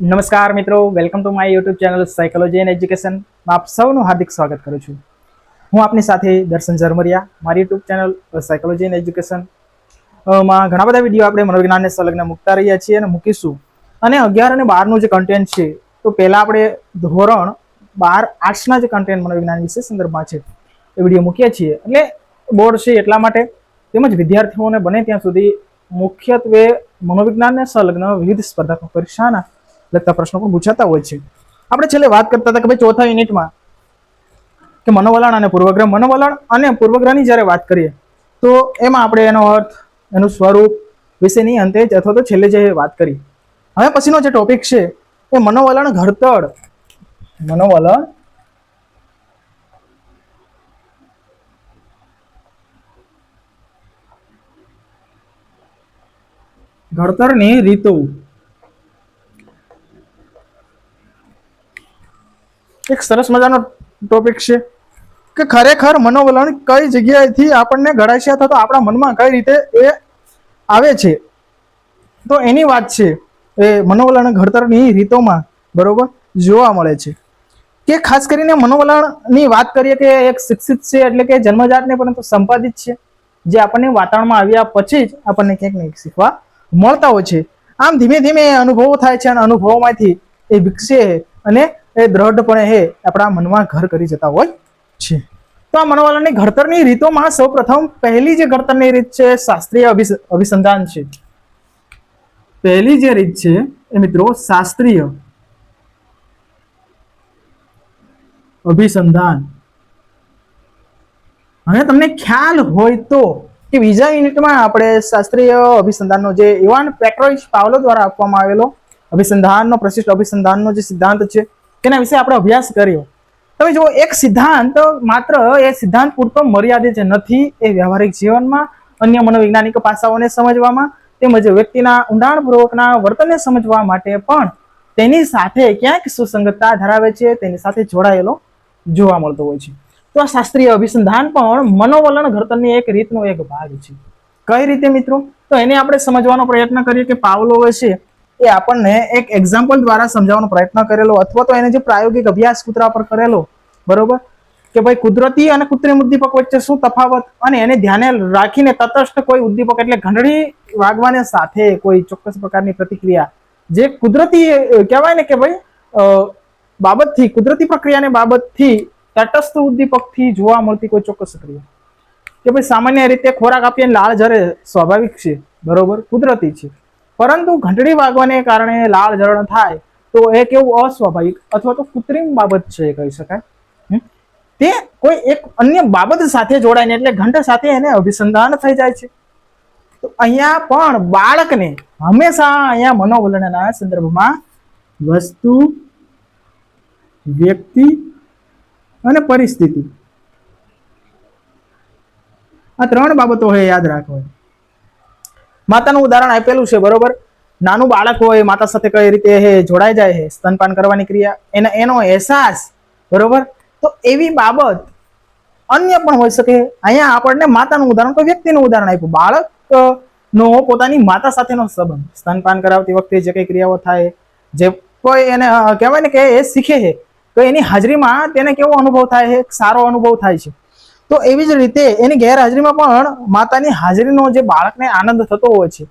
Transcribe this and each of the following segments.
નમસ્કાર મિત્રો, welcome to my YouTube channel psychology and education માં આપ સૌનું હાર્દિક સ્વાગત કરું છું. હું આપની સાથે દર્શન ઝરમરિયા. મારી YouTube channel psychology and education માં ઘણા બધા વિડીયો આપણે મનોવિજ્ઞાનને સંલગ્ન મૂકતા રહ્યા છીએ અને મૂકીશું. અને 11 અને 12નું જે કન્ટેન્ટ છે, તો પહેલાં આપણે ધોરણ 12 આર્ટ્સના જે કન્ટેન્ટ મનોવિજ્ઞાન વિશે સંદર્ભમાં છે એ વિડીયો મૂકીએ છીએ. એટલે બોર્ડ છે એટલા માટે, તેમજ વિદ્યાર્થીઓને બને ત્યાં સુધી મુખ્યત્વે મનોવિજ્ઞાનને સંલગ્ન વિવિધ સ્પર્ધાત્મક પરીક્ષાના લગતા પ્રશ્નો પણ પૂછાતા હોય છે. આપણે છેલ્લે વાત કરતા હતા કે ભાઈ ચોથા યુનિટમાં કે મનોવલણ અને પૂર્વગ્રહ. મનોવલણ અને પૂર્વગ્રહની જ્યારે વાત કરીએ તો એમાં આપણે એનો અર્થ, એનું સ્વરૂપ વિશેની અંતે જ અથવા તો છેલ્લે જે વાત કરી. હવે પછીનો જે ટોપિક છે એ મનોવલણ ઘડતર. મનોવલણ ઘડતરની રીતો. એક સરસ મજાનો ટોપિક છે કે ખરેખર મનોવલણ કઈ જગ્યાએથી આપણને ઘડાય છે અથવા તો આપણા મનમાં કઈ રીતે એ આવે છે, તો એની વાત છે એ મનોવલણ ઘડતરની રીતોમાં બરોબર જોવા મળે છે. કે ખાસ કરીને મનોવલણની વાત કરીએ કે એક શિક્ષિત છે એટલે કે જન્મજાત નહીં પરંતુ સંપાદિત છે, જે આપણને વાતાવરણમાં આવ્યા પછી જ આપણને ક્યાંક ને ક્યાંક શીખવા મળતા હોય છે. આમ ધીમે ધીમે અનુભવો થાય છે અને અનુભવોમાંથી એ વિકસે અને એ દ્રઢપણે એ આપણા મનમાં ઘર કરી જતા હોય છે. તો આ મનોવલણની ઘડતરની રીતોમાં સૌપ્રથમ પહેલી જે ઘડતરની રીત છે શાસ્ત્રીય અભિસંધાન છે. પહેલી જે રીત છે એ મિત્રો શાસ્ત્રીય અભિસંધાન. હવે તમને ખ્યાલ હોય તો કે બીજા યુનિટમાં આપણે શાસ્ત્રીય અભિસંધાનનો જે ઇવાન પેટ્રોઇચ પાવલો દ્વારા આપવામાં આવેલો અભિસંધાનનો પ્રશિષ્ટ અભિસંધાનનો જે સિદ્ધાંત છે તેના વિશે આપણે અભ્યાસ કર્યો. તમે જુઓ, એક સિદ્ધાંત માત્ર એ સિદ્ધાંત પૂરતો મર્યાદિત નથી. એ વ્યવહારિક જીવનમાં અન્ય મનોવૈજ્ઞાનિક પાસાઓને સમજવામાં તેમજ વ્યક્તિના ઊંડાણપૂર્વકના વર્તનને સમજવા માટે પણ તેની સાથે ક્યાંક સુસંગતતા ધરાવે છે, તેની સાથે જોડાયેલો જોવા મળતો હોય છે. તો આ શાસ્ત્રીય અભિસંધાન પણ મનોવલણ ઘડતરની એક રીતનો એક ભાગ છે. કઈ રીતે મિત્રો? તો એને આપણે સમજવાનો પ્રયત્ન કરીએ કે પાવલોવે છે એ આપણને એક એક્ઝામ્પલ દ્વારા સમજાવવાનો પ્રયત્ન કરેલો, અથવા તો એને જે પ્રાયોગિક અભ્યાસ કૂતરા પર કરેલો, બરોબર, કે ભાઈ કુદરતી અને કૃત્રિમ ઉદ્દીપક વચ્ચે શું તફાવત, અને એને ધ્યાને રાખીને તટસ્થ કોઈ ઉદ્દીપક એટલે ઘંટડી વાગવાને સાથે કોઈ ચોક્કસ પ્રકારની પ્રતિક્રિયા જે કુદરતી કહેવાય ને કે ભાઈ બાબતથી, કુદરતી પ્રક્રિયાને બાબતથી તટસ્થ ઉદ્દીપકથી જોવા મળતી કોઈ ચોક્કસ ક્રિયા, કે ભાઈ સામાન્ય રીતે ખોરાક આપીએ લાળ ઝરે, સ્વાભાવિક છે, બરોબર, કુદરતી છે. પરંતુ ઘંટડી વાગવાને કારણે લાળ ઝરણ થાય તો એ કેવું અસ્વાભાવિક અથવા તો કૃત્રિમ બાબત છે કહી શકાય. તે કોઈ એક અન્ય બાબત સાથે જોડાઈને એટલે ઘંટ સાથે એને અભિસંધાન થઈ જાય છે. તો અહીંયા પણ બાળકને હંમેશા અહીંયા મનોવલણના સંદર્ભમાં વસ્તુ, વ્યક્તિ અને પરિસ્થિતિ, આ ત્રણ બાબતો હોય યાદ રાખવાની. માતાનું ઉદાહરણ આપેલું છે, બરોબર. નાનું બાળક હોય, માતા સાથે કઈ રીતે જોડાઈ જાય છે, સ્તનપાન કરવાની ક્રિયા, એનો અહેસાસ, બરોબર. તો એવી બાબત અન્ય પણ હોઈ શકે. અહીંયા આપણને માતાનું ઉદાહરણ, કોઈ વ્યક્તિનું ઉદાહરણ આપ્યું. બાળકનો પોતાની માતા સાથેનો સંબંધ, સ્તનપાન કરાવતી વખતે જે કઈ ક્રિયાઓ થાય, જે કોઈ એને કહેવાય ને કે એ શીખે છે, તો એની હાજરીમાં તેને કેવો અનુભવ થાય છે? સારો અનુભવ થાય છે. તો એવી જ રીતે એની ગેરહાજરીમાં પણ માતાની હાજરીનો જે બાળકને આનંદ થતો હોય છે,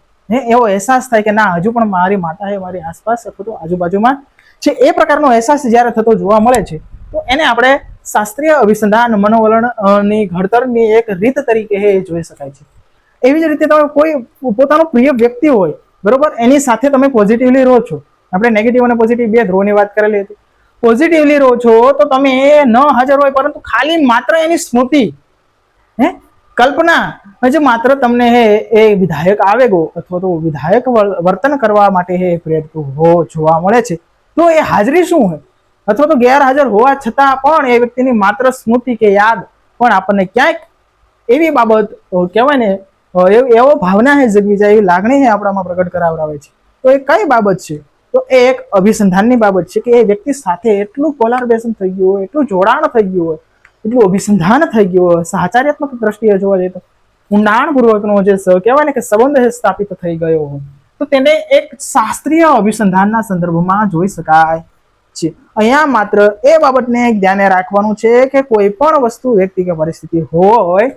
એવો અહેસાસ થાય કે ના, હજુ પણ મારી માતા એ મારી આસપાસ અથવા તો આજુબાજુમાં છે. એ પ્રકારનો અહેસાસ જ્યારે થતો જોવા મળે છે, તો એને આપણે શાસ્ત્રીય અભિસંધાન મનોવલણની ઘડતરની એક રીત તરીકે જોઈ શકાય છે. એવી જ રીતે તમે કોઈ પોતાનો પ્રિય વ્યક્તિ હોય, બરોબર, એની સાથે તમે પોઝિટિવલી રહો છો. આપણે નેગેટિવ અને પોઝિટિવ બે ધ્રુવની વાત કરેલી હતી. પોઝિટિવલી રહો છો તો તમે ન હાજર હોય પરંતુ ખાલી માત્ર એની સ્મૃતિ, કલ્પના, હજુ માત્ર તમને એ વિધાયક આવેગો અથવા તો વિધાયક વર્તન કરવા માટે પ્રેરિત જોવા મળે છે. તો એ હાજરી શું હોય, અથવા તો ગેરહાજર હોવા છતાં પણ એ વ્યક્તિની માત્ર સ્મૃતિ કે યાદ પણ આપણને ક્યાંક એવી બાબત કહેવાય ને, એવો ભાવના જગવી જાય, એવી લાગણી આપણામાં પ્રગટ કરાવડાવે છે. તો એ કઈ બાબત છે? તો એ એક અભિસંધાનની બાબત છે કે એ વ્યક્તિ સાથે એટલું કોલાબરેશન થઈ ગયું હોય, એટલું જોડાણ થઈ ગયું હોય, એટલું અભિસંધાન થઈ ગયું હોય, સાહચર્યાત્મક દ્રષ્ટિએ જોવા જઈએ તો ઊંડાણપૂર્વકનો જે કહેવાય ને કે સંબંધ સ્થાપિત થઈ ગયો હોય, તો તેને એક શાસ્ત્રીય અભિસંધાનના સંદર્ભમાં જોઈ શકાય છે. અહીંયા માત્ર એ બાબતને ધ્યાને રાખવાનું છે કે કોઈ પણ વસ્તુ, વ્યક્તિ કે પરિસ્થિતિ હોય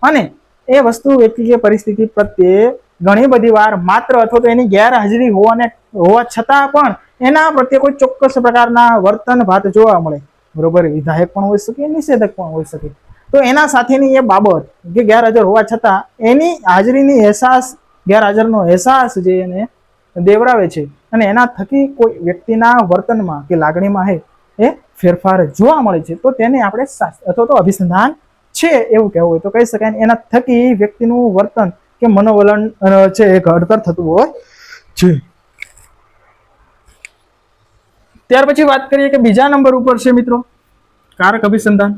અને એ વસ્તુ, વ્યક્તિ કે પરિસ્થિતિ પ્રત્યે ઘણી બધી વાર માત્ર અથવા તો એની ગેરહાજરી હોવા છતાં પણ એના પ્રત્યે કોઈ ચોક્કસ પ્રકારના વર્તન ભાત જોવા મળે, બરોબર. વિધાયક પણ હોઈ શકે, નિષેધક પણ હોઈ શકે. તો એના સાથેની એ બાબત કે ગેરહાજર હોવા છતાં એની હાજરીની અહેસાસ, ગેરહાજરનો અહેસાસ જે એને દેવરાવે છે અને એના થકી કોઈ વ્યક્તિના વર્તનમાં કે લાગણીમાં એ ફેરફાર જોવા મળે છે, તો તેને આપણે અથવા તો અભિસંધાન છે એવું કહેવું હોય તો કહી શકાય. એના થકી વ્યક્તિનું વર્તન કે મનોવલણ છે એ ઘડતર થતું હોય છે. ત્યાર પછી વાત કરીએ કે બીજા નંબર ઉપર છે મિત્રો કારક અભિસંધાન.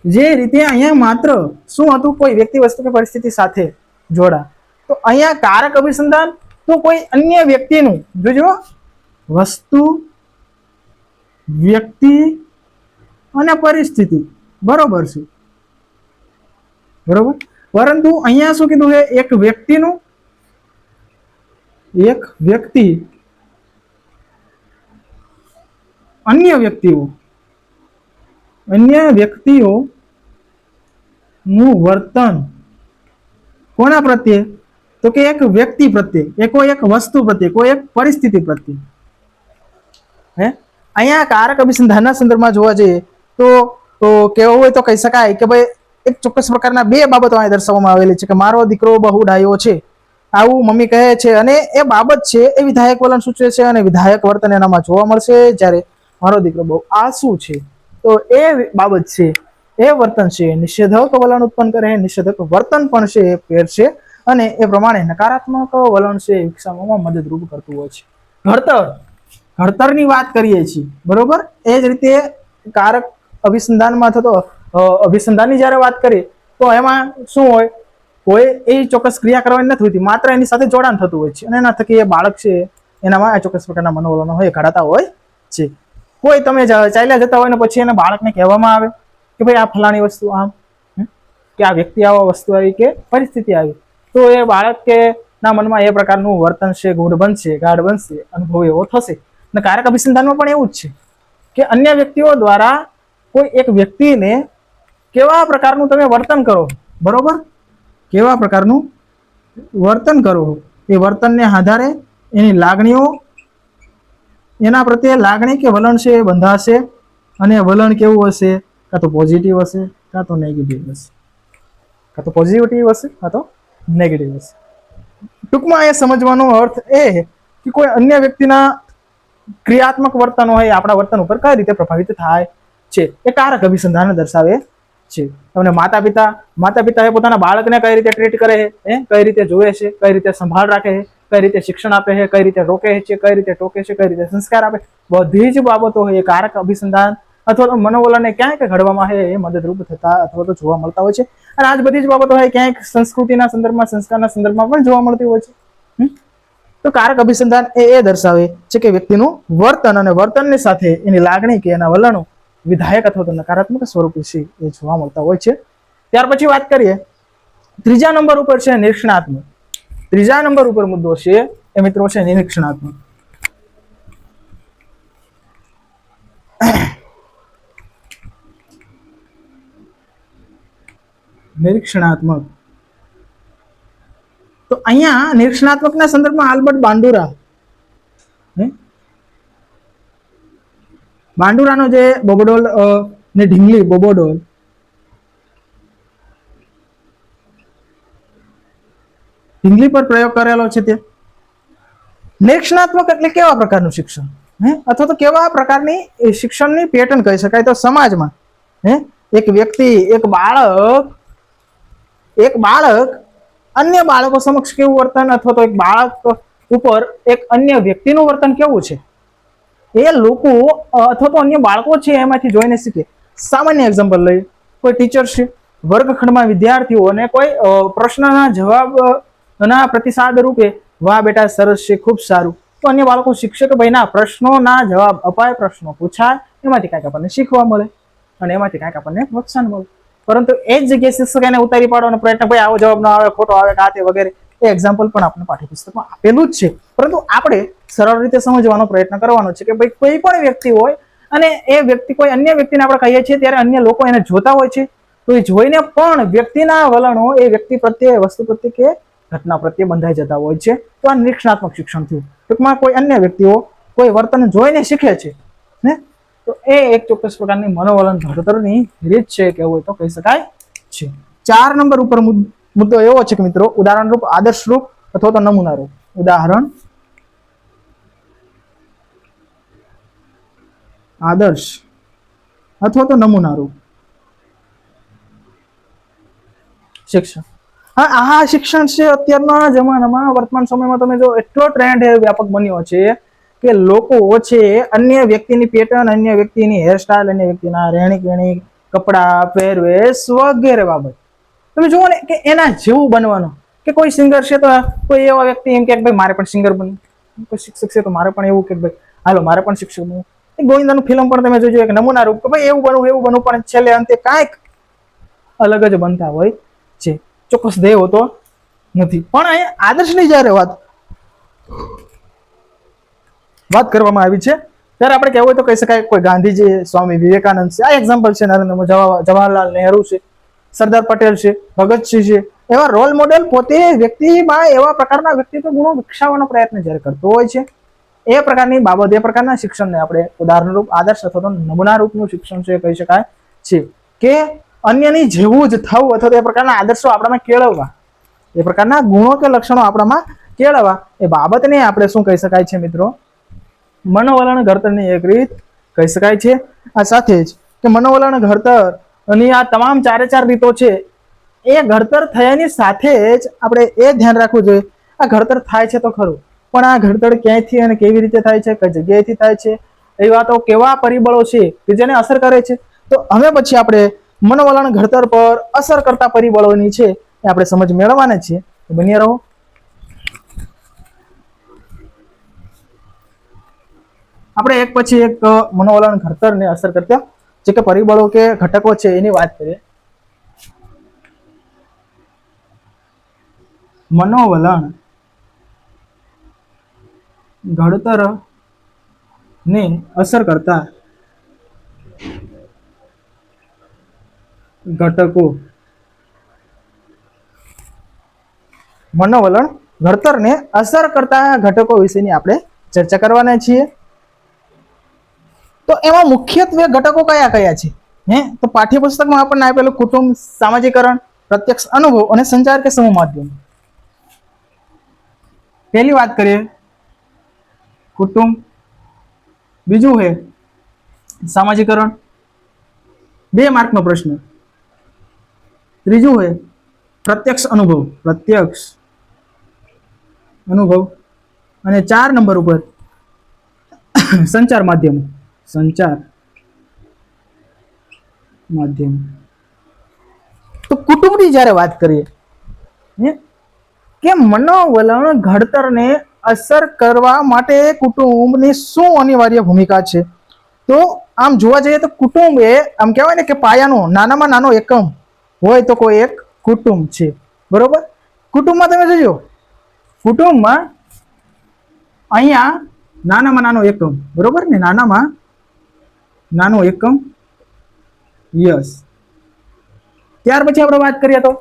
જે રીતે અહીંયા માત્ર શું હતું, કોઈ વ્યક્તિ, વસ્તુ કે પરિસ્થિતિ સાથે જોડા, તો અહીંયા કારક અભિસંધાન તો કોઈ અન્ય વ્યક્તિનું, જોજો, વસ્તુ, વ્યક્તિ અને પરિસ્થિતિ, બરોબર છે, બરોબર. પરંતુ અહીંયા શું કીધું છે, એક વ્યક્તિનું, એક વ્યક્તિ અન્ય વ્યક્તિઓનું વર્તન કોના પ્રત્યે, તો કે એક વ્યક્તિ પ્રત્યે, કોઈ એક વસ્તુ પ્રત્યે, કોઈ એક પરિસ્થિતિ પ્રત્યે. અહીંયા કારક અભિસંધાનના સંદર્ભમાં જોવા જઈએ તો કેવું હોય તો કહી શકાય કે ભાઈ એક ચોક્કસ પ્રકારના બે બાબતો અહીં દર્શાવવામાં આવેલી છે કે મારો દીકરો બહુ ડાયો છે, આવું મમ્મી કહે છે, અને એ બાબત છે એ વિધાયક વલણ સૂચવે છે અને વિધાયક વર્તન એનામાં જોવા મળશે. જ્યારે મારો દીકરો બહુ આળસુ છે, તો એ બાબત છે, એ વર્તન છે, નિષેધક વલણ ઉત્પન્ન કરે, નિષેધક વર્તન પણ છે એ પહેરશે અને એ પ્રમાણે નકારાત્મક વલણ છે વિકસાવવામાં મદદરૂપ કરતું હોય છે. ઘડતરની વાત કરીએ છીએ, બરોબર. એ જ રીતે કારક અભિસંધાનમાં થતો અભિસંધાનની જ્યારે વાત કરીએ તો એમાં શું હોય, કોઈ એ ચોક્કસ ક્રિયા કરવાની નથી હોતી, માત્ર એની સાથે જોડાણ થતું હોય છે અને એના થકી એ બાળક છે એનામાં આ ચોક્કસ પ્રકારના મનોવલણો હોય ઘડાતા હોય છે. કોઈ તમે ચાલ્યા જતા હોય ને પછી એને બાળકને કહેવામાં આવે કે ભાઈ આ ફલાણી વસ્તુ આમ, કે આ વ્યક્તિ આવા વસ્તુ આવી કે પરિસ્થિતિ આવી, તો એ બાળક કે ના મનમાં એ પ્રકારનું વર્તન છે, ગાઢ બનશે, અનુભવ એવો થશે. અને કારક અભિસંધાનમાં પણ એવું જ છે કે અન્ય વ્યક્તિઓ દ્વારા કોઈ એક વ્યક્તિને કેવા પ્રકારનું તમે વર્તન કરો, બરોબર, કેવા પ્રકારનું વર્તન કરો, એ વર્તનને આધારે એની લાગણીઓ, એના પ્રત્યે લાગણી કે વલણ છે એ બંધાશે અને વલણ કેવું હશે, કાં તો પોઝિટિવ હશે કાં તો નેગેટિવ હશે, કાં તો પોઝિટિવ હશે કાં તો નેગેટિવ હશે. ટૂંકમાં એ સમજવાનો અર્થ એ કે કોઈ અન્ય વ્યક્તિના ક્રિયાત્મક વર્તન હોય આપણા વર્તન ઉપર કઈ રીતે પ્રભાવિત થાય છે, એ કારક અભિસંધાન દર્શાવે છે. તમને માતા પિતા એ પોતાના બાળકને કઈ રીતે ટ્રીટ કરે છે, કઈ રીતે જોવે છે, કઈ રીતે સંભાળ રાખે છે, કઈ રીતે શિક્ષણ આપે છે, કઈ રીતે રોકે છે, કઈ રીતે ટોકે છે, કઈ રીતે સંસ્કાર આપે, બધી જ બાબતો હોય એ કારક અભિસંધાન અથવા તો મનોવલણને ક્યાંક ઘડવામાં એ મદદરૂપ થતા અથવા તો જોવા મળતા હોય છે. અને આજ બધી જ બાબતો હોય ક્યાંક સંસ્કૃતિના સંદર્ભમાં, સંસ્કારના સંદર્ભમાં પણ જોવા મળતી હોય છે. તો કારક અભિસંધાન એ દર્શાવે છે કે વ્યક્તિનું વર્તન અને વર્તનની સાથે એની લાગણી કે એના વલણો વિધાયક અથવા તો નકારાત્મક સ્વરૂપે છે એ જોવા મળતા હોય છે. ત્યાર પછી વાત કરીએ ત્રીજા નંબર ઉપર છે નિરીક્ષણાત્મક. ત્રીજા નંબર ઉપર મુદ્દો છે એ મિત્રો છે નિરીક્ષણાત્મક. નિરીક્ષણાત્મક, તો અહીંયા નિરીક્ષણાત્મકના સંદર્ભમાં આલ્બર્ટ બાંડુરાનો જે બોબડોલ ને ઢીંગલી બોબોડોલ, ઢીંગલી પર પ્રયોગ કરેલો છે તે નિરીક્ષણાત્મક એટલે કેવા પ્રકારનું શિક્ષણ, અથવા તો કેવા પ્રકારની શિક્ષણની પેટર્ન કહી શકાય. તો સમાજમાં એક વ્યક્તિ, એક બાળક અન્ય બાળકો સમક્ષ કેવું વર્તન, અથવા તો એક બાળક ઉપર એક અન્ય વ્યક્તિનું વર્તન કેવું છે એ લોકો અથવા તો અન્ય બાળકો છે એમાંથી જોઈને શીખે. સામાન્ય એક્ઝામ્પલ લઈએ, કોઈ ટીચર છે વર્ગખંડમાં વિદ્યાર્થીઓને કોઈ પ્રશ્નના જવાબના પ્રતિસાદ રૂપે વાહ બેટા સરસ છે, ખૂબ સારું, તો અન્ય બાળકો શીખશે કે ભાઈ ના, પ્રશ્નોના જવાબ અપાય, પ્રશ્નો પૂછાય, એમાંથી કાંઈક આપણને શીખવા મળે અને એમાંથી કાંઈક આપણને પ્રોત્સાહન મળે. પરંતુ એ જ જગ્યાએ શિક્ષક એને ઉતારી પાડવાનો પ્રયત્ન, ભાઈ આવો જવાબ ન આવે, ખોટો આવે, આ તે વગેરે, એ એક્ઝામ્પલ પણ આપણે પાઠ્યપુસ્તકમાં આપેલું જ છે. પરંતુ આપણે સરળ રીતે સમજવાનો પ્રયત્ન કરવાનો છે કે ભાઈ કોઈ પણ વ્યક્તિ હોય અને એ વ્યક્તિ કોઈ અન્ય વ્યક્તિને આપણે કહીએ છીએ ત્યારે અન્ય લોકો એને જોતા હોય છે, તો એ જોઈને પણ વ્યક્તિના વલણો એ વ્યક્તિ પ્રત્યે, વસ્તુ પ્રત્યે કે ઘટના પ્રત્યે બંધાઈ જતા હોય છે. તો આ નિરીક્ષણાત્મક શિક્ષણ થયું. ટૂંકમાં કોઈ અન્ય વ્યક્તિઓ કોઈ વર્તન જોઈને શીખે છે ને, તો એ એક ચોક્કસ પ્રકારની મનોવલણ ઘડતરની રીત છે કે હોય તો કહી શકાય છે. 4 નંબર ઉપર મુદ્દો એવો છે કે મિત્રો, ઉદાહરણ રૂપ, આદર્શ રૂપ અથવા તો નમૂના રૂપ. ઉદાહરણ, આદર્શ અથવા તો નમૂના રૂપ શિક્ષણ. આ શિક્ષણ છે અત્યારના જમાનામાં, વર્તમાન સમયમાં તમે જો એટલો ટ્રેન્ડ વ્યાપક બન્યો છે કે લોકો છે અન્ય વ્યક્તિની પેટર્ન, અન્ય વ્યક્તિની હેરસ્ટાઇલ, અન્ય વ્યક્તિના રહેણી કહેણી, કપડા, પહેરવેશ વગેરે બાબત તમે જુઓ ને કે એના જેવું બનવાનું. કે કોઈ સિંગર છે તો કોઈ એવા વ્યક્તિ એમ કે ભાઈ મારે પણ સિંગર બનવું, કોઈ શિક્ષક છે તો મારે પણ એવું કે ભાઈ હાલો મારે પણ શિક્ષક બનવું. ગોવિંદાનું ફિલ્મ પણ તમે જોજો, એક નમૂના રૂપ કે ભાઈ એવું બનવું, પણ છેલ્લે અંતે કાંઈક અલગ જ બનતા હોય છે. ચોક્કસ ધ્યેય હોતો નથી. પણ અહીંયા આદર્શની જ્યારે વાત કરવામાં આવી છે ત્યારે આપણે કહેવું હોય તો કહી શકાય કોઈ ગાંધીજી, સ્વામી વિવેકાનંદ છે, આ એક્ઝામ્પલ છે. જવાહરલાલ નહેરુ છે, સરદાર પટેલ છે, ભગતસિંહ છે, એવા રોલ મોડેલ પોતે વ્યક્તિમાં એવા પ્રકારના વ્યક્તિત્વ ગુણો વિકસાવવાનો પ્રયત્ન જ્યારે કરતો હોય છે, એ પ્રકારની બાબત, એ પ્રકારના શિક્ષણને આપણે ઉદાહરણ રૂપ, આદર્શ અથવા તો નમૂના રૂપનું શિક્ષણ છે કહી શકાય છે. કે અન્યની જેવું જ થવું અથવા તો એ પ્રકારના આદર્શો આપણામાં કેળવવા, એ પ્રકારના ગુણો કે લક્ષણો આપણામાં કેળવવા, એ બાબતને આપણે શું કહી શકાય છે મિત્રો? મનોવલણ ઘડતરની એક રીત કહી શકાય છે. આ સાથે જ કે મનોવલણ ઘડતરની આ તમામ 4 રીતો છે, એ ઘડતર થયાની સાથે જ આપણે એ ધ્યાન રાખવું જોઈએ, આ ઘડતર થાય છે તો ખરું, પણ આ ઘડતર ક્યાંયથી અને કેવી રીતે થાય છે, કઈ જગ્યાએથી થાય છે, એવા તો કેવા પરિબળો છે કે જેને અસર કરે છે. તો હવે પછી આપણે મનોવલણ ઘડતર પર અસર કરતા પરિબળોની છે એ આપણે સમજ મેળવવાના છીએ. બન્યા રહો. આપણે એક પછી એક મનોવલણ ઘડતરને અસર કરતા જે કે પરિબળો કે ઘટકો છે એની વાત કરીએ. મનોવલણ ઘડતર ને અસર કરતા ઘટકો. મનોવલણ ઘડતરને અસર કરતા ઘટકો વિશેની આપણે ચર્ચા કરવાના છીએ. તો એમાં મુખ્યત્વે ઘટકો કયા કયા છે? તો પાઠ્યપુસ્તકમાં આપણને આપેલું કુટુંબ, સામાજિકરણ, પ્રત્યક્ષ અનુભવ અને સંચાર કે સમૂહ માધ્યમ. પહેલી વાત કરીએ કુટુંબ, બીજું છે સામાજિકરણ, 2 માર્કનો પ્રશ્ન, ત્રીજું છે પ્રત્યક્ષ અનુભવ, અને 4 નંબર ઉપર સંચાર માધ્યમ. તો કુટુંબની જ્યારે વાત કરીએ કે મનોવલણ ઘડતરને અસર કરવા માટે કુટુંબની શું અનિવાર્ય ભૂમિકા છે? તો આમ જોવા જઈએ તો કુટુંબ એ આમ કહેવાય ને કે પાયાનો નાનામાં નાનો એકમ હોય તો કોઈ એક કુટુંબ છે, બરોબર? કુટુંબમાં તમે જોજો, કુટુંબમાં અહીંયા નાનામાં નાનો એકમ, બરોબર ને? નાનામાં નાનો એકમ, યસ. ત્યાર પછી આપણે વાત કરીએ તો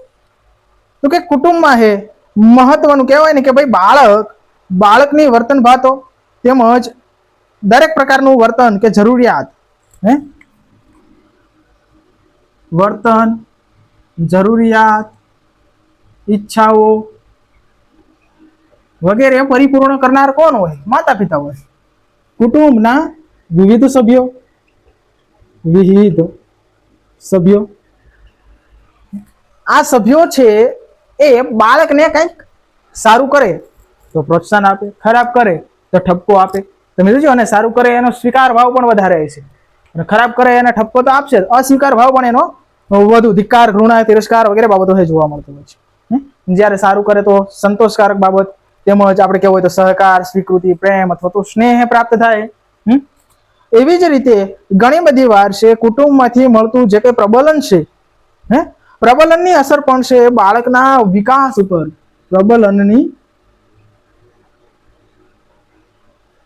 કે કુટુંબમાં છે મહત્વનું કહેવાય ને કે ભાઈ બાળકની વર્તન ભાતો તેમજ દરેક પ્રકારનું વર્તન કે જરૂરિયાત, વર્તન, જરૂરિયાત, ઈચ્છાઓ વગેરે પરિપૂર્ણ કરનાર કોણ હોય? માતા પિતા હોય. કુટુંબના વિવિધ સભ્યો, આ સભ્યો છે એ બાળકને કંઈક સારું કરે તો પ્રોત્સાહન આપે, ખરાબ કરે તો ઠપકો આપે. તમે જોજો, અને સારું કરે એનો સ્વીકાર ભાવ પણ વધારે છે, અને ખરાબ કરે એને ઠપકો તો આપશે, અસ્વીકાર ભાવ પણ એનો વધુ, ધિક્કાર, ઘૃણા, તિરસ્કાર વગેરે બાબતો જોવા મળતો હોય છે. જ્યારે સારું કરે તો સંતોષકારક બાબત, તેમજ આપણે કહેવું હોય તો સહકાર, સ્વીકૃતિ, પ્રેમ અથવા તો સ્નેહ પ્રાપ્ત થાય. એવી જ રીતે ઘણી બધી વાર છે કુટુંબમાંથી મળતું જે કંઈ પ્રબલન છે હે પ્રબલનની અસર પણ છે બાળકના વિકાસ ઉપર, પ્રબલનની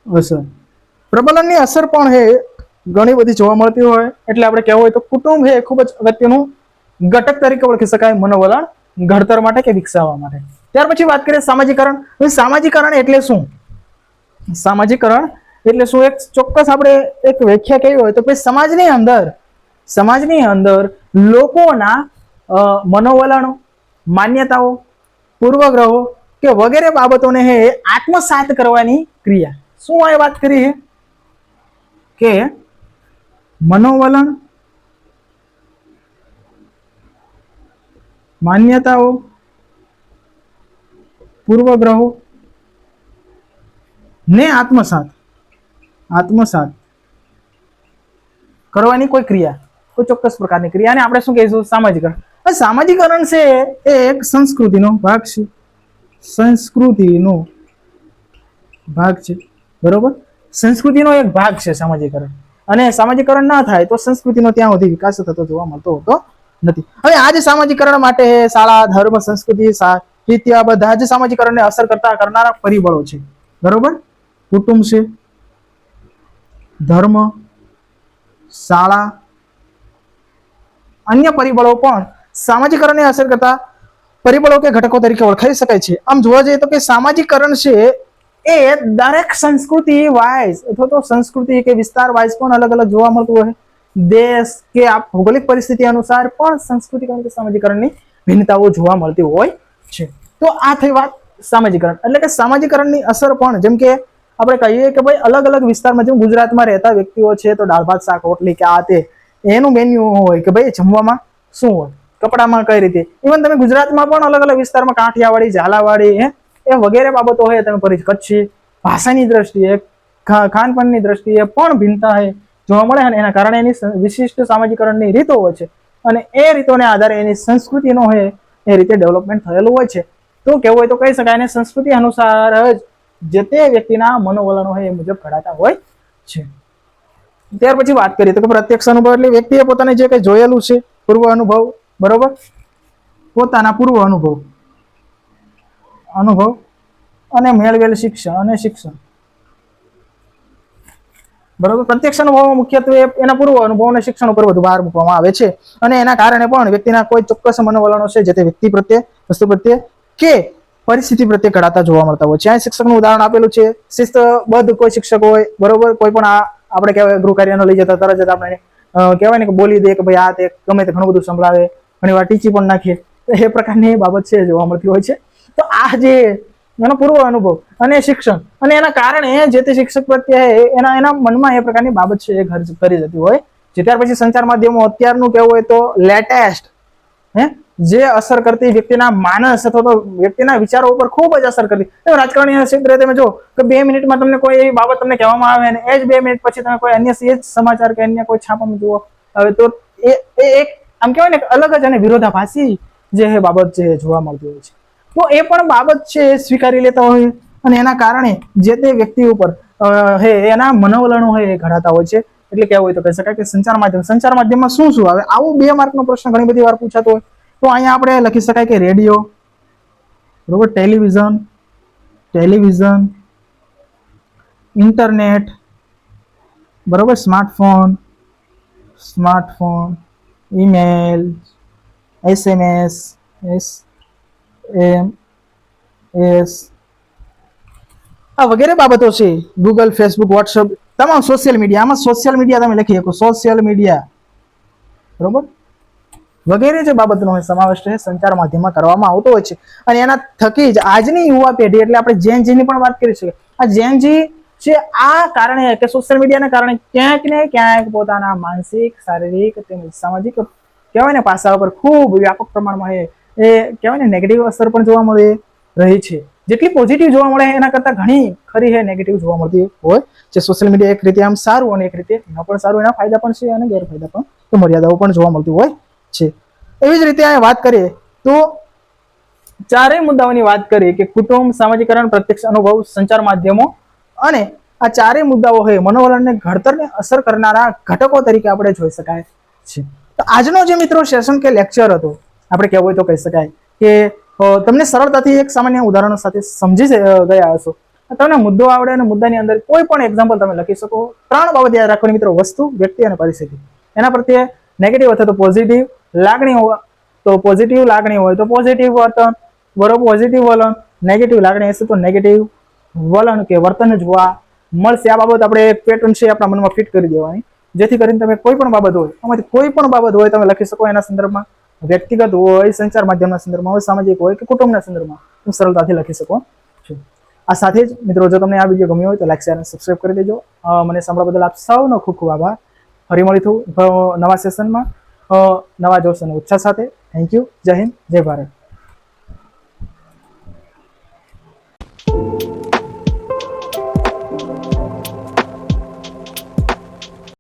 અસર, પ્રબલનની અસર પણ હે ઘણી બધી જોવા મળતી હોય, એટલે આપણે કહેવું હોય તો કુટુંબ એ ખૂબ જ અગત્યનું ઘટક તરીકે ઓળખી શકાય મનોવલણ ઘડતર માટે કે વિકસાવવા માટે. ત્યાર પછી વાત કરીએ સામાજિકરણ. સામાજિકરણ એટલે શું? સામાજિકરણ એટલે શું? એક ચોક્કસ આપણે એક વ્યાખ્યા કેવી હોય તો કે સમાજની અંદર લોકોના મનોવલણો, માન્યતાઓ, પૂર્વગ્રહો કે વગેરે બાબતોને હે આત્મસાત કરવાની ક્રિયા. શું આ વાત કરી છે કે મનોવલણ, માન્યતાઓ, પૂર્વગ્રહો ને આત્મસાત કરવાની કોઈ ક્રિયા, કોઈ ચોક્કસ પ્રકારની ક્રિયા, અને આપણે શું કહીશું? સામાજિકરણ. સામાજિકરણ છે એ એક સંસ્કૃતિનો ભાગ છે, સંસ્કૃતિનો ભાગ છે, બરોબર? સંસ્કૃતિનો એક ભાગ છે સામાજિકરણ, અને સામાજિકરણ ના થાય તો સંસ્કૃતિનો ત્યાં સુધી વિકાસ થતો જોવા મળતો હોતો નથી. હવે આ જે સામાજિકરણ માટે શાળા, ધર્મ, સંસ્કૃતિ, સાહિત્ય બધા જ સામાજિકરણને અસર કરનારા પરિબળો છે, બરોબર? કુટુંબ છે, ધર્મ, શાળા, અન્ય પરિબળો પણ સામાજિકરણને અસર કરતા પરિબળો કે ઘટકો તરીકે ઓળખાઈ શકાય છે. આમ જોવા જઈએ તો કે સામાજિકરણ છે એ દરેક સંસ્કૃતિ વાઇઝ અથવા તો સંસ્કૃતિ કે વિસ્તાર વાઇઝ પણ અલગ અલગ જોવા મળતું હોય. દેશ કે આ ભૌગોલિક પરિસ્થિતિ અનુસાર પણ સાંસ્કૃતિક અને સામાજિકરણની ભિન્નતાઓ જોવા મળતી હોય છે. તો આ થઈ વાત સામાજિકરણ. એટલે કે સામાજિકરણની અસર પણ, જેમ કે આપણે કહીએ કે ભાઈ અલગ અલગ વિસ્તારમાં, જેમ ગુજરાતમાં રહેતા વ્યક્તિઓ છે તો દાળ ભાત શાક રોટલી કે આ તે એનું મેન્યુ હોય કે ભાઈ જમવામાં શું હોય, કપડામાં કઈ રીતે. ઇવન તમે ગુજરાતમાં પણ અલગ અલગ વિસ્તારમાં કાઠિયાવાડી, ઝાલાવાડી એ વગેરે બાબતો હોય તમે પરિચિત. કચ્છી ભાષાની દ્રષ્ટિએ, ખાનપાનની દ્રષ્ટિએ પણ ભિન્નતા જોવા મળે, અને એના કારણે એની વિશિષ્ટ સામાજિકરણની રીતો હોય છે, અને એ રીતોને આધારે એની સંસ્કૃતિનો હોય એ રીતે ડેવલપમેન્ટ થયેલું હોય છે. તો કેવું હોય તો કહી શકાય એને સંસ્કૃતિ અનુસાર જ જે તે વ્યક્તિના મનોવલણો હોય એ મુજબ ઘડાતા હોય છે. ત્યાર પછી વાત કરીએ તો કે પ્રત્યક્ષ અનુભવ એટલે વ્યક્તિએ પોતાને જે કંઈ જોયેલું છે, પૂર્વ અનુભવ, બરોબર? પોતાના પૂર્વ અનુભવ અને મેળવેલ શિક્ષણ, બરોબર? પ્રત્યક્ષ અનુભવમાં મુખ્યત્વે એના પૂર્વ અનુભવ અને શિક્ષણ ઉપર વધુ ભાર મૂકવામાં આવે છે, અને એના કારણે પણ વ્યક્તિના કોઈ ચોક્કસ મનોવલણો છે જે તે વ્યક્તિ પ્રત્યે, વસ્તુ પ્રત્યે કે પરિસ્થિતિ પ્રત્યે ઘડાતા જોવા મળતા હોય છે. આ શિક્ષકનું ઉદાહરણ આપેલું છે. શિસ્તબદ્ધ કોઈ શિક્ષક હોય, બરોબર? કોઈ પણ આપણે કહેવાય ગૃહ કાર્યનો લઈ જતા તરત જ આપણે કહેવાય ને કે બોલી દે કે ભાઈ આ તે ગમે તે ઘણું બધું સંભળાવે, ઘણી વાર ટીચી પણ નાખીએ, તો એ પ્રકારની બાબત છે જોવા મળતી હોય છે. તો આ જે એનો પૂર્વ અનુભવ અને શિક્ષણ, અને એના કારણે જે તે શિક્ષક પ્રત્યે એના મનમાં એ પ્રકારની બાબત છે એ ઘર કરી જતી હોય છે. ત્યાર પછી સંચાર માધ્યમો અત્યારનું કેવું હોય તો લેટેસ્ટ જે અસર કરતી વ્યક્તિના માનસ અથવા તો વ્યક્તિના વિચારો ઉપર ખૂબ જ અસર કરતી. રાજકારણી ક્ષેત્રે તમે જો કે 2 મિનિટમાં તમને કોઈ એવી બાબત તમને કહેવામાં આવે, અને એ જ 2 મિનિટ પછી તમે કોઈ અન્ય સમાચાર કે અન્ય કોઈ છાપામાં જુઓ હવે તો એ એક આમ કહેવાય ને અલગ જ અને વિરોધાભાસી જે બાબત છે જોવા મળતી હોય છે. તો એ પણ બાબત છે સ્વીકારી લેતા હોય, અને એના કારણે જે તે વ્યક્તિ ઉપર એના મનોવલણો હોય એ ઘડાતા હોય છે. એટલે કેવું હોય તો કહી શકાય કે સંચાર માધ્યમમાં શું આવે? આવું 2 માર્કનો પ્રશ્ન ઘણી બધી વાર પૂછાતો હોય, તો અહીંયા આપણે લખી શકાય કે રેડિયો, બરોબર? ટેલિવિઝન, ઇન્ટરનેટ, બરોબર? સ્માર્ટફોન, ઈમેલ, SMS, આ વગેરે બાબતો છે. ગૂગલ, ફેસબુક, વોટ્સઅપ, તમામ સોશિયલ મીડિયા. આમાં સોશિયલ મીડિયા તમે લખી શકો, સોશિયલ મીડિયા, બરોબર? વગેરે જે બાબતનો સમાવેશ છે સંચાર માધ્યમમાં કરવામાં આવતો હોય છે, અને એના થકી જ આજની યુવા પેઢી એટલે આપણે જેન ઝીની પણ વાત કરી શકીએ. આ જેન ઝી છે આ કારણે કે સોશિયલ મીડિયાના કારણે ક્યાંક ને ક્યાંક પોતાના માનસિક, શારીરિક તેમજ સામાજિક કહેવાય ને પાસા ઉપર ખૂબ વ્યાપક પ્રમાણમાં એ કહેવાય ને નેગેટિવ અસર પણ જોવા મળી રહી છે. જેટલી પોઝિટિવ જોવા મળે એના કરતાં ઘણી ખરી નેગેટિવ જોવા મળતી હોય છે. સોશિયલ મીડિયા એક રીતે આમ સારું અને એક રીતે ન પણ સારું, એના ફાયદા પણ છે અને ગેરફાયદા પણ, તો મર્યાદાઓ પણ જોવા મળતી હોય છે. એવી જ રીતે આ વાત કરીએ તો ચારેય મુદ્દાઓની વાત કરીએ કે કુટુંબ, સામાજિકરણ, પ્રત્યક્ષ અનુભવ, સંચાર માધ્યમો, અને આ ચારેય મુદ્દાઓ હોય મનોવલણને ઘડતરને અસર કરનારા ઘટકો તરીકે આપણે જોઈ શકાય છે. તો આજનો જે મિત્રો સેશન કે લેક્ચર હતો, આપણે કહેવું હોય તો કહી શકાય કે તમને સરળતાથી એક સામાન્ય ઉદાહરણો સાથે સમજી ગયા હશો. તમને મુદ્દો આવડે અને મુદ્દાની અંદર કોઈ પણ એક્ઝામ્પલ તમે લખી શકો. 3 બાબત યાદ રાખવાની મિત્રો: વસ્તુ, વ્યક્તિ અને પરિસ્થિતિ. એના પ્રત્યે નેગેટિવ અથવા તો પોઝિટિવ લાગણી હોય તો પોઝિટિવ લાગણી હોય તો પોઝિટિવ વર્તન, બરોબર, પોઝિટિવ વલણ. નેગેટિવ લાગણી હશે તો નેગેટિવ વલણ કે વર્તન જોવા મળશે. આ બાબત આપણે એક પેટર્ન છે આપણા મનમાં ફિટ કરી દેવાની, જેથી કરીને તમે કોઈ પણ બાબત હોય, આમાંથી કોઈ પણ બાબત હોય તમે લખી શકો. એના સંદર્ભમાં વ્યક્તિગત હોય, સંચાર માધ્યમના સંદર્ભમાં હોય, સામાજિક હોય કે કુટુંબના સંદર્ભમાં તમે સરળતાથી લખી શકો છો. આ સાથે જ મિત્રો, જો તમને આ વિડીયો ગમ્યો હોય તો લાઈક, શેર અને સબસ્ક્રાઇબ કરી દેજો. મને સાંભળવા બદલ આપ સૌનો ખૂબ ખૂબ આભાર. ફરી મળીશું નવા સેશનમાં નવા જોશ અને ઉત્સાહ સાથે. Thank you. જય હિન્દ, જય ભારત.